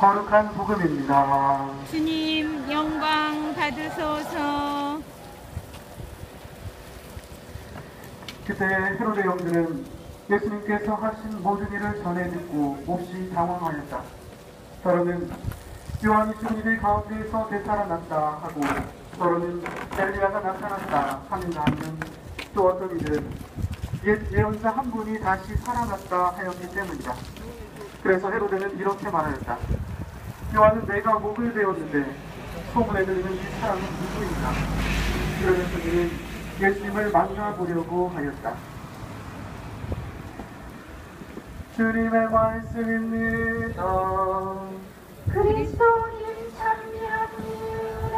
거룩한 복음입니다. 주님 영광 받으소서. 그때 헤로데 형들은 예수님께서 하신 모든 일을 전해 듣고 몹시 당황하였다. 서로는 요한이 죽은 이들 가운데에서 되살아났다 하고, 서로는 엘리야가 나타났다 하는가 하면, 또 어떤 이들은 옛 예언자 한 분이 다시 살아났다 하였기 때문이다. 그래서 헤로데는 이렇게 말하였다. 요한은 내가 목을 베었는데 소문에 들리는 이 사람은 누구인가? 그러면서 그는 예수님을 만나보려고 하였다. 주님의 말씀입니다. 그리스도님 참여합니다.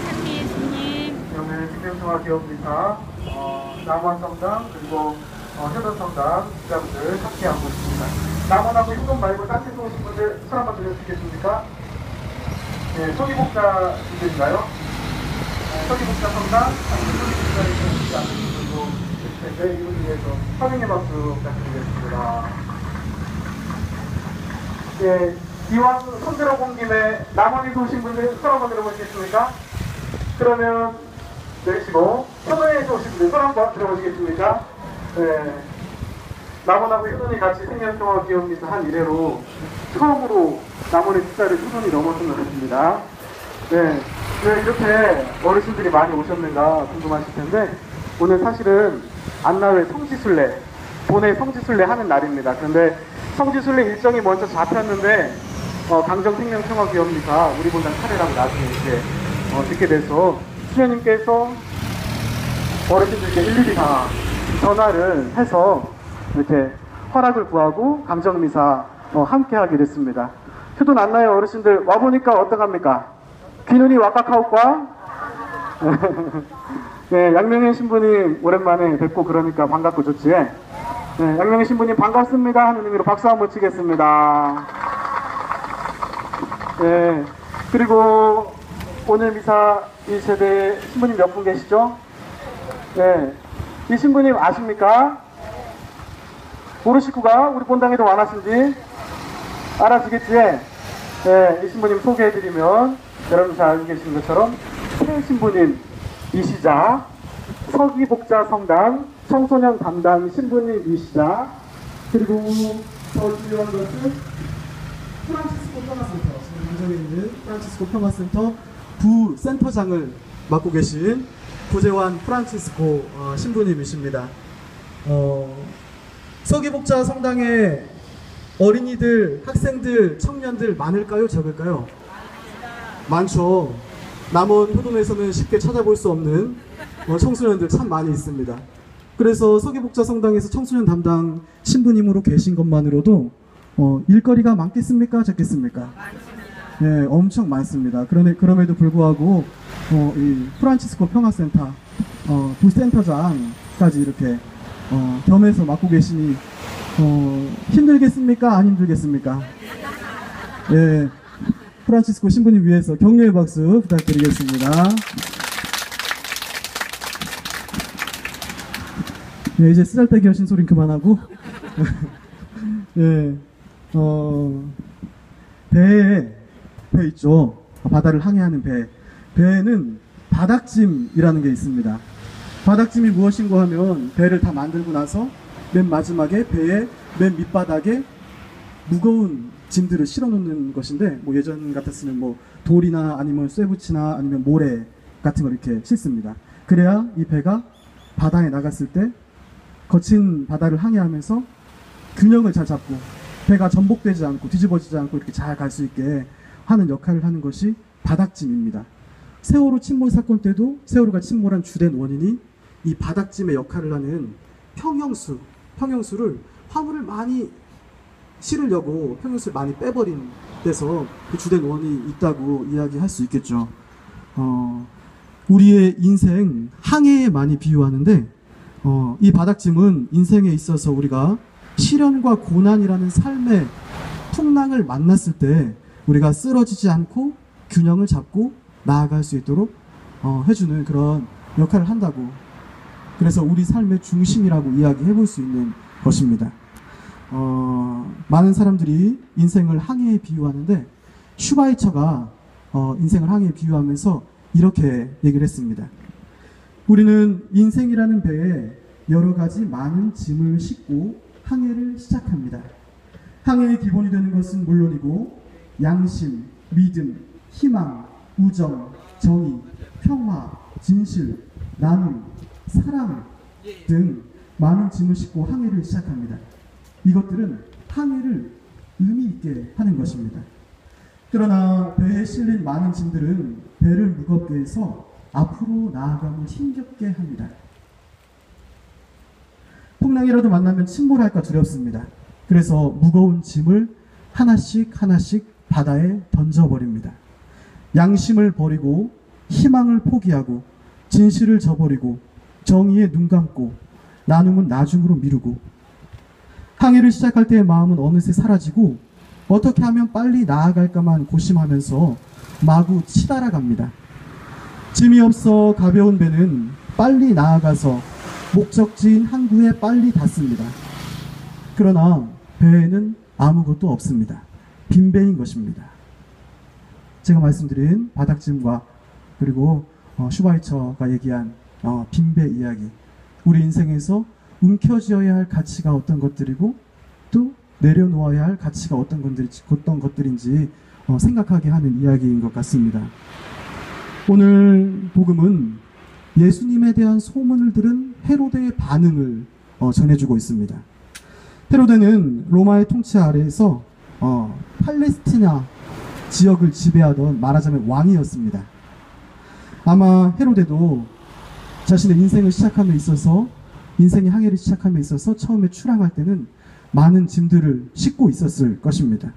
참미 예수님. 오늘 생명통화 기업미사 남원성당 그리고 효동성당 기자분들 함께하고 있습니다. 남원하고 효동 말고 딴 데서 오신 분들 손 한번 들려주시겠습니까? 네, 서기복자분들인가요? 서기복자 성당 아니면 서기복자에 계시지 않는 분들도 계실 텐데, 이분을 위해서 환영의 박수 부탁드리겠습니다. 예, 이왕 손 들어본 김에 남원에서 오신 분들 손 한번 들어보시겠습니까? 그러면 내리시고, 효동에서 오신 분들 손 한번 들어보시겠습니까? 네. 남원하고 효돈이 같이 생명통화 기업미사 한 이래로 처음으로 남원의 숫자를 효돈이 넘어선 것 같습니다. 네. 왜 이렇게 어르신들이 많이 오셨는가 궁금하실 텐데, 오늘 사실은 안나회 성지순례, 본회 성지순례 하는 날입니다. 그런데 성지순례 일정이 먼저 잡혔는데, 강정생명통화기업미사 우리 본당 차례라고 나중에 이렇게 듣게 돼서 수녀님께서 어르신들께 일일이 다 전화를 해서 이렇게 허락을 구하고 강정미사 함께 하게 됐습니다. 효돈 안나회 어르신들 와보니까 어떡합니까? 귀눈이 왁각하오과? 네, 양명현 신부님 오랜만에 뵙고 그러니까 반갑고 좋지? 네, 양명현 신부님 반갑습니다 하는 의미로 박수 한번 치겠습니다. 네, 그리고 오늘 미사 1세대 신부님 몇 분 계시죠? 네, 이 신부님 아십니까? 모르시구가 우리 본당에도 완하신지 알아주겠지? 네, 이 신부님 소개해드리면 여러분 잘 알고 계시는 것처럼 새 신부님이시자 서기복자 성당 청소년 담당 신부님이시자, 그리고 더 중요한 것은 프란치스코 평화센터, 지금 인정에 있는 프란치스코 평화센터 부센터장을 맡고 계신 구재환 프란치스코 신부님이십니다. 서기복자 성당에 어린이들, 학생들, 청년들 많을까요? 적을까요? 많죠. 남원 효동에서는 쉽게 찾아볼 수 없는 청소년들 참 많이 있습니다. 그래서 서기복자 성당에서 청소년 담당 신부님으로 계신 것만으로도 일거리가 많겠습니까? 적겠습니까? 네, 엄청 많습니다. 그럼에도 불구하고 이 프란치스코 평화센터 부센터장까지 이렇게 겸해서 맡고 계시니 힘들겠습니까? 안 힘들겠습니까? 예, 프란치스코 신부님 위해서 격려의 박수 부탁드리겠습니다. 네, 이제 쓰잘데기 하신 소린 그만하고 예, 배 있죠. 바다를 항해하는 배에는 바닥짐이라는 게 있습니다. 바닥짐이 무엇인고 하면 배를 다 만들고 나서 맨 마지막에 배의 맨 밑바닥에 무거운 짐들을 실어 놓는 것인데, 뭐 예전 같았으면 뭐 돌이나 아니면 쇠붙이나 아니면 모래 같은 걸 이렇게 싣습니다. 그래야 이 배가 바다에 나갔을 때 거친 바다를 항해하면서 균형을 잘 잡고 배가 전복되지 않고 뒤집어지지 않고 이렇게 잘 갈 수 있게 하는 역할을 하는 것이 바닥짐입니다. 세월호 침몰 사건 때도 세월호가 침몰한 주된 원인이 이 바닥짐의 역할을 하는 평형수를 화물을 많이 실으려고 평형수를 많이 빼버린 데서 그 주된 원인이 있다고 이야기할 수 있겠죠. 우리의 인생 항해에 많이 비유하는데, 이 바닥짐은 인생에 있어서 우리가 시련과 고난이라는 삶의 풍랑을 만났을 때 우리가 쓰러지지 않고 균형을 잡고 나아갈 수 있도록 해주는 그런 역할을 한다고 그래서 우리 삶의 중심이라고 이야기해 볼 수 있는 것입니다. 많은 사람들이 인생을 항해에 비유하는데 슈바이처가 인생을 항해에 비유하면서 이렇게 얘기를 했습니다. 우리는 인생이라는 배에 여러 가지 많은 짐을 싣고 항해를 시작합니다. 항해의 기본이 되는 것은 물론이고 양심, 믿음, 희망, 우정, 정의, 평화, 진실, 나눔, 사랑 등 많은 짐을 싣고 항해를 시작합니다. 이것들은 항해를 의미 있게 하는 것입니다. 그러나 배에 실린 많은 짐들은 배를 무겁게 해서 앞으로 나아감을 힘겹게 합니다. 풍랑이라도 만나면 침몰할까 두렵습니다. 그래서 무거운 짐을 하나씩 바다에 던져버립니다. 양심을 버리고 희망을 포기하고 진실을 저버리고 정의에 눈 감고 나눔은 나중으로 미루고 항해를 시작할 때의 마음은 어느새 사라지고 어떻게 하면 빨리 나아갈까만 고심하면서 마구 치달아갑니다. 짐이 없어 가벼운 배는 빨리 나아가서 목적지인 항구에 빨리 닿습니다. 그러나 배에는 아무것도 없습니다. 빈 배인 것입니다. 제가 말씀드린 바닥짐과 그리고 슈바이처가 얘기한 빈배 이야기, 우리 인생에서 움켜쥐어야 할 가치가 어떤 것들이고 또 내려놓아야 할 가치가 어떤 것들인지 생각하게 하는 이야기인 것 같습니다. 오늘 복음은 예수님에 대한 소문을 들은 헤로데의 반응을 전해주고 있습니다. 헤로데는 로마의 통치 아래에서 팔레스티나 지역을 지배하던 말하자면 왕이었습니다. 아마 헤로데도 자신의 인생을 시작함에 있어서 인생의 항해를 시작함에 있어서 처음에 출항할 때는 많은 짐들을 싣고 있었을 것입니다.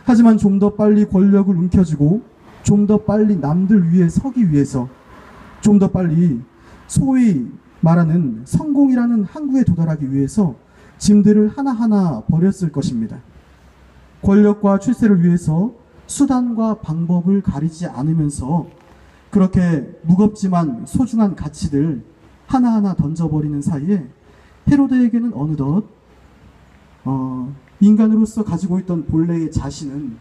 하지만 좀 더 빨리 권력을 움켜쥐고 좀 더 빨리 남들 위에 서기 위해서 좀 더 빨리 소위 말하는 성공이라는 항구에 도달하기 위해서 짐들을 하나하나 버렸을 것입니다. 권력과 출세를 위해서 수단과 방법을 가리지 않으면서 그렇게 무겁지만 소중한 가치들 하나하나 던져버리는 사이에 헤로데에게는 어느덧 인간으로서 가지고 있던 본래의 자신은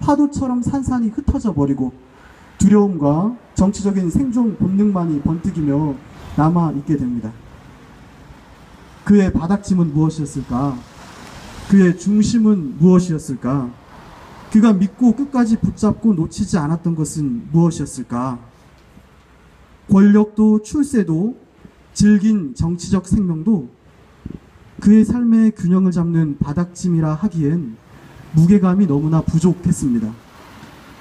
파도처럼 산산이 흩어져 버리고 두려움과 정치적인 생존 본능만이 번뜩이며 남아있게 됩니다. 그의 바닥짐은 무엇이었을까? 그의 중심은 무엇이었을까? 그가 믿고 끝까지 붙잡고 놓치지 않았던 것은 무엇이었을까? 권력도 출세도 질긴 정치적 생명도 그의 삶의 균형을 잡는 바닥짐이라 하기엔 무게감이 너무나 부족했습니다.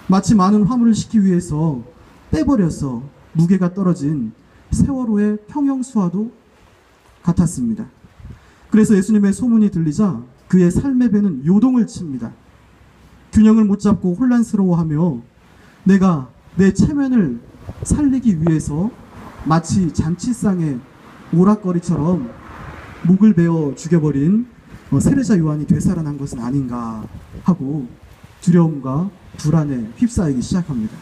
마치 많은 화물을 싣기 위해서 빼버려서 무게가 떨어진 세월호의 평형수와도 같았습니다. 그래서 예수님의 소문이 들리자 그의 삶의 배는 요동을 칩니다. 균형을 못 잡고 혼란스러워하며 내가 내 체면을 살리기 위해서 마치 잔치상의 오락거리처럼 목을 베어 죽여버린 세례자 요한이 되살아난 것은 아닌가 하고 두려움과 불안에 휩싸이기 시작합니다.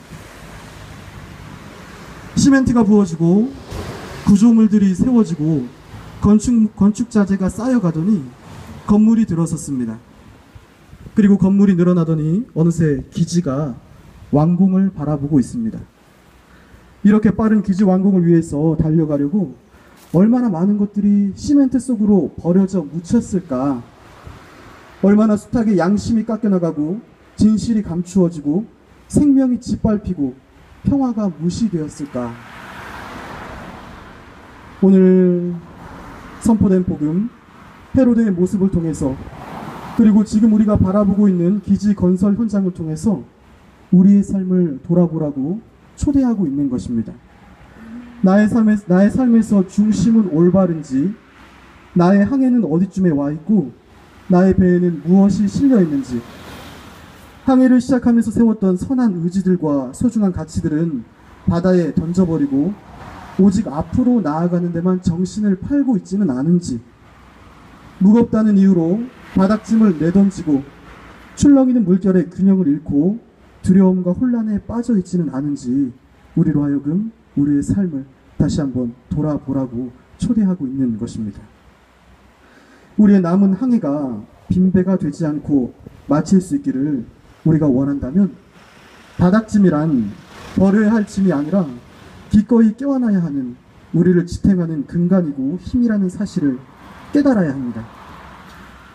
시멘트가 부어지고 구조물들이 세워지고 건축 자재가 쌓여가더니 건물이 들어섰습니다. 그리고 건물이 늘어나더니 어느새 기지가 완공을 바라보고 있습니다. 이렇게 빠른 기지 완공을 위해서 달려가려고 얼마나 많은 것들이 시멘트 속으로 버려져 묻혔을까? 얼마나 숱하게 양심이 깎여나가고 진실이 감추어지고 생명이 짓밟히고 평화가 무시되었을까? 오늘 선포된 복음, 헤로데의 모습을 통해서 그리고 지금 우리가 바라보고 있는 기지 건설 현장을 통해서 우리의 삶을 돌아보라고 초대하고 있는 것입니다. 나의 삶에서 중심은 올바른지, 나의 항해는 어디쯤에 와 있고 나의 배에는 무엇이 실려 있는지, 항해를 시작하면서 세웠던 선한 의지들과 소중한 가치들은 바다에 던져버리고 오직 앞으로 나아가는 데만 정신을 팔고 있지는 않은지, 무겁다는 이유로 바닥짐을 내던지고 출렁이는 물결의 균형을 잃고 두려움과 혼란에 빠져 있지는 않은지 우리로 하여금 우리의 삶을 다시 한번 돌아보라고 초대하고 있는 것입니다. 우리의 남은 항해가 빈배가 되지 않고 마칠 수 있기를 우리가 원한다면 바닥짐이란 버려야 할 짐이 아니라 기꺼이 껴안아야 하는 우리를 지탱하는 근간이고 힘이라는 사실을 깨달아야 합니다.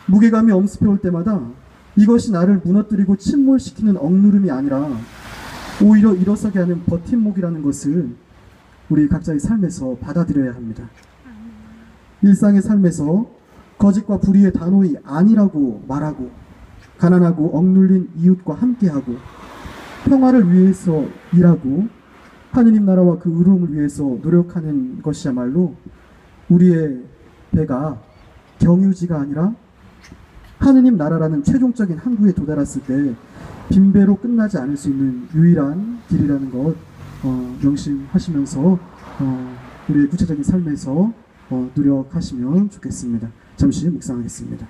무게감이 엄습해 올 때마다 이것이 나를 무너뜨리고 침몰시키는 억누름이 아니라 오히려 일어서게 하는 버팀목이라는 것을 우리 각자의 삶에서 받아들여야 합니다. 일상의 삶에서 거짓과 불의의 단호히 아니라고 말하고 가난하고 억눌린 이웃과 함께하고 평화를 위해서 일하고 하느님 나라와 그 의로움을 위해서 노력하는 것이야말로 우리의 배가 경유지가 아니라 하느님 나라라는 최종적인 항구에 도달했을 때 빈배로 끝나지 않을 수 있는 유일한 길이라는 것 명심하시면서 우리의 구체적인 삶에서 노력하시면 좋겠습니다. 잠시 묵상하겠습니다.